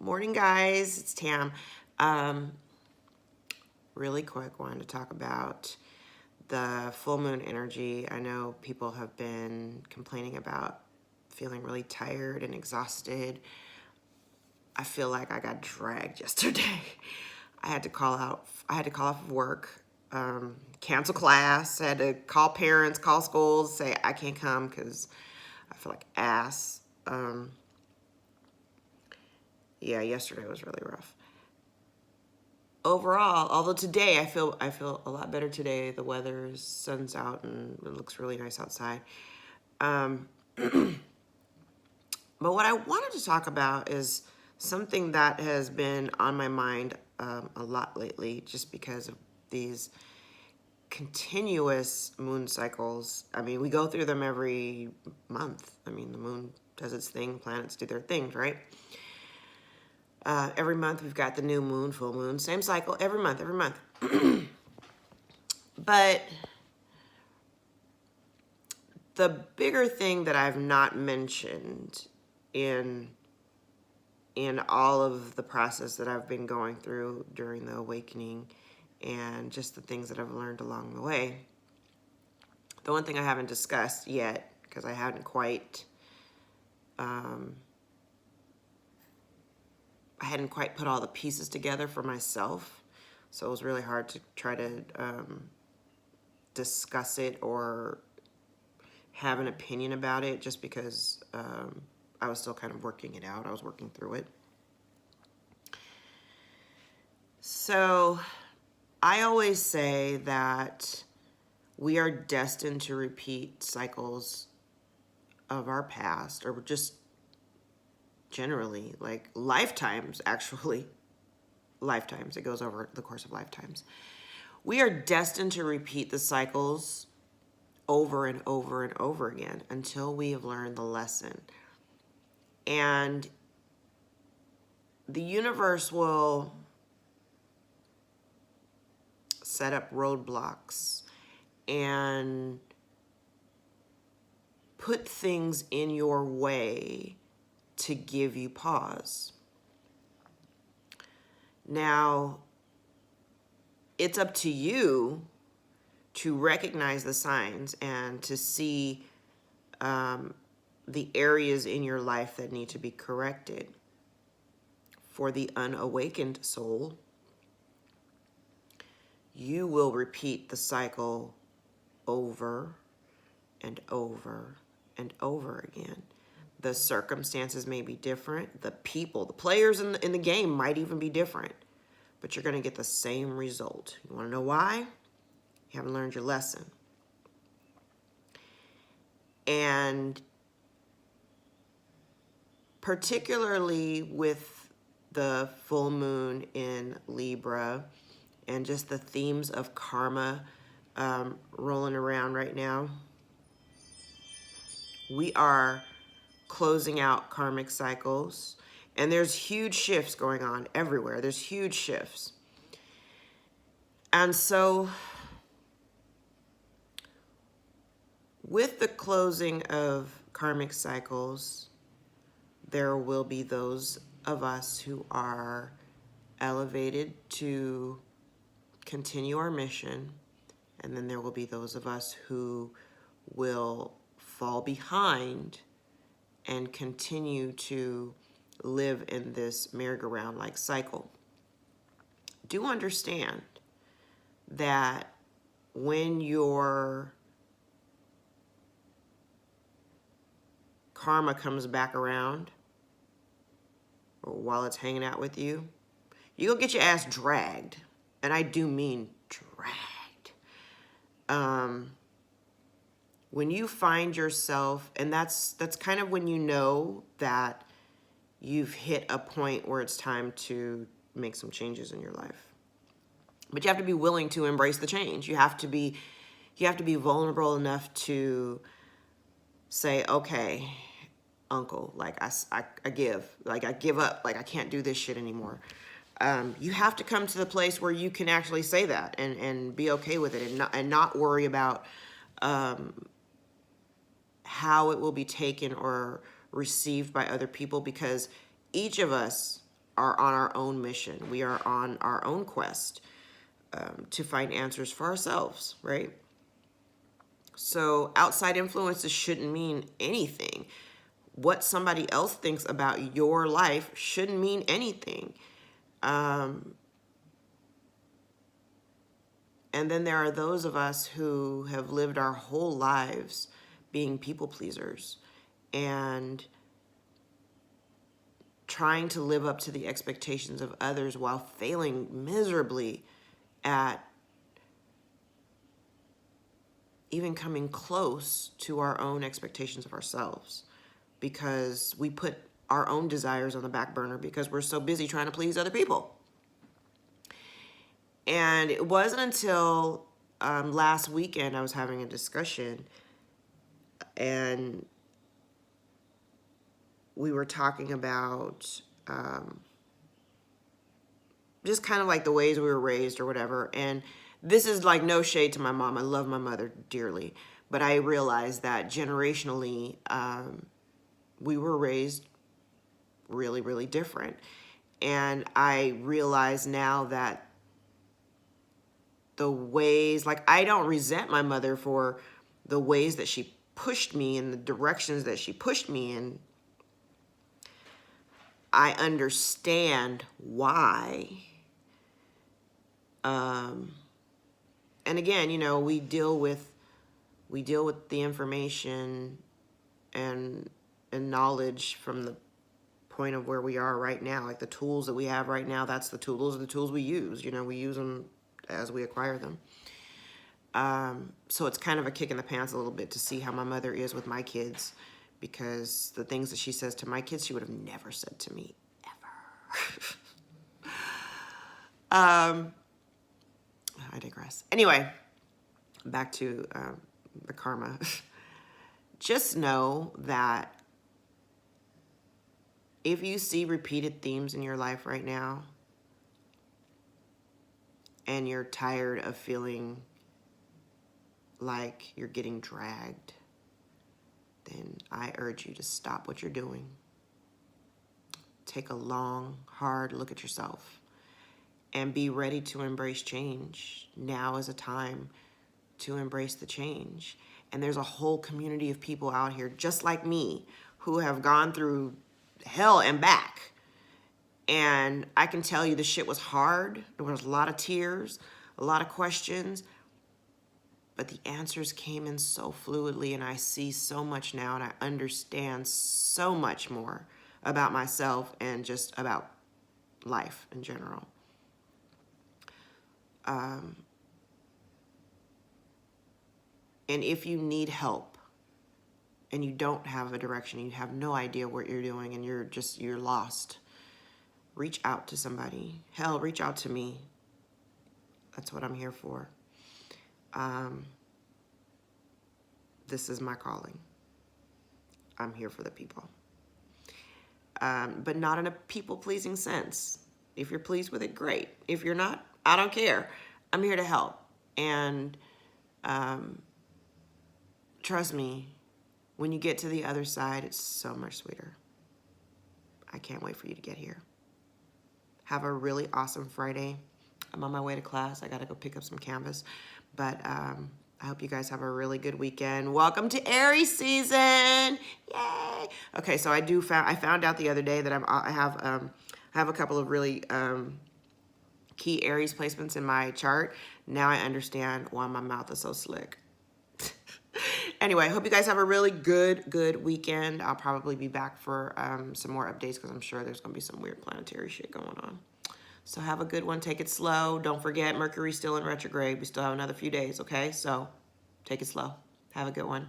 Morning, guys. It's Tam. Really quick, wanted to talk about the full moon energy. I know people have been complaining about feeling really tired and exhausted. I feel like I got dragged yesterday. I had to call off of work, cancel class. I had to call parents, call schools, say I can't come because I feel like ass. Yeah, yesterday was really rough. Overall, although today I feel a lot better today. The weather's sun's out and it looks really nice outside. But what I wanted to talk about is something that has been on my mind a lot lately, just because of these continuous moon cycles. I mean, we go through them every month. I mean, the moon does its thing, planets do their things, right? Every month we've got the new moon, full moon, same cycle every month. But the bigger thing that I've not mentioned in all of the process that I've been going through during the awakening and just the things that I've learned along the way, the one thing I haven't discussed yet, because I hadn't quite put all the pieces together for myself, so it was really hard to try to discuss it or have an opinion about it, just because I was still kind of working it out. I was working through it. So I always say that we are destined to repeat cycles of our past, or just generally, like lifetimes, actually. Lifetimes. It goes over the course of lifetimes. We are destined to repeat the cycles over and over and over again until we have learned the lesson. And the universe will set up roadblocks and put things in your way to give you pause. Now, it's up to you to recognize the signs and to see the areas in your life that need to be corrected. For the unawakened soul, you will repeat the cycle over and over and over again. The circumstances may be different. The people, the players in the game might even be different, but you're going to get the same result. You want to know why? You haven't learned your lesson. And particularly with the full moon in Libra and just the themes of karma rolling around right now, we are closing out karmic cycles, and there's huge shifts going on everywhere. There's huge shifts. And so with the closing of karmic cycles, there will be those of us who are elevated to continue our mission, and then there will be those of us who will fall behind and continue to live in this merry-go-round-like cycle. Do understand that when your karma comes back around, or while it's hanging out with you, you'll get your ass dragged. And I do mean dragged. When you find yourself, and that's kind of when you know that you've hit a point where it's time to make some changes in your life. But you have to be willing to embrace the change. You have to be vulnerable enough to say, okay, uncle, like I give up, like I can't do this shit anymore. You have to come to the place where you can actually say that and be okay with it, and not worry about how it will be taken or received by other people, because each of us are on our own mission. We are on our own quest to find answers for ourselves, right? So outside influences shouldn't mean anything. What somebody else thinks about your life shouldn't mean anything. And then there are those of us who have lived our whole lives being people pleasers and trying to live up to the expectations of others while failing miserably at even coming close to our own expectations of ourselves, because we put our own desires on the back burner because we're so busy trying to please other people. And it wasn't until last weekend I was having a discussion, and we were talking about just kind of like the ways we were raised or whatever. And this is like no shade to my mom. I love my mother dearly. But I realized that generationally, we were raised really, really different. And I realize now that the ways, like, I don't resent my mother for the ways that she pushed me in the directions that she pushed me in. I understand why. And again, you know, we deal with the information and knowledge from the point of where we are right now. Like the tools that we have right now, those are the tools we use. You know, we use them as we acquire them. So it's kind of a kick in the pants a little bit to see how my mother is with my kids, because the things that she says to my kids, she would have never said to me, ever. I digress. Anyway, back to the karma. Just know that if you see repeated themes in your life right now, and you're tired of feeling like you're getting dragged, then I urge you to stop what you're doing. Take a long, hard look at yourself and be ready to embrace change. Now is a time to embrace the change. And there's a whole community of people out here just like me who have gone through hell and back. And I can tell you the shit was hard. There was a lot of tears, a lot of questions, but the answers came in so fluidly, and I see so much now, and I understand so much more about myself and just about life in general. And if you need help and you don't have a direction, you have no idea what you're doing, and you're lost, reach out to somebody. Hell, reach out to me. That's what I'm here for. This is my calling. I'm here for the people. But not in a people-pleasing sense. If you're pleased with it, great. If you're not, I don't care. I'm here to help. And trust me, when you get to the other side, it's so much sweeter. I can't wait for you to get here. Have a really awesome Friday. I'm on my way to class. I got to go pick up some canvas. But I hope you guys have a really good weekend. Welcome to Aries season. Yay. Okay, so I found out the other day that I have a couple of really key Aries placements in my chart. Now I understand why my mouth is so slick. Anyway, I hope you guys have a really good weekend. I'll probably be back for some more updates because I'm sure there's going to be some weird planetary shit going on. So have a good one. Take it slow. Don't forget, Mercury's still in retrograde. We still have another few days, okay? So take it slow. Have a good one.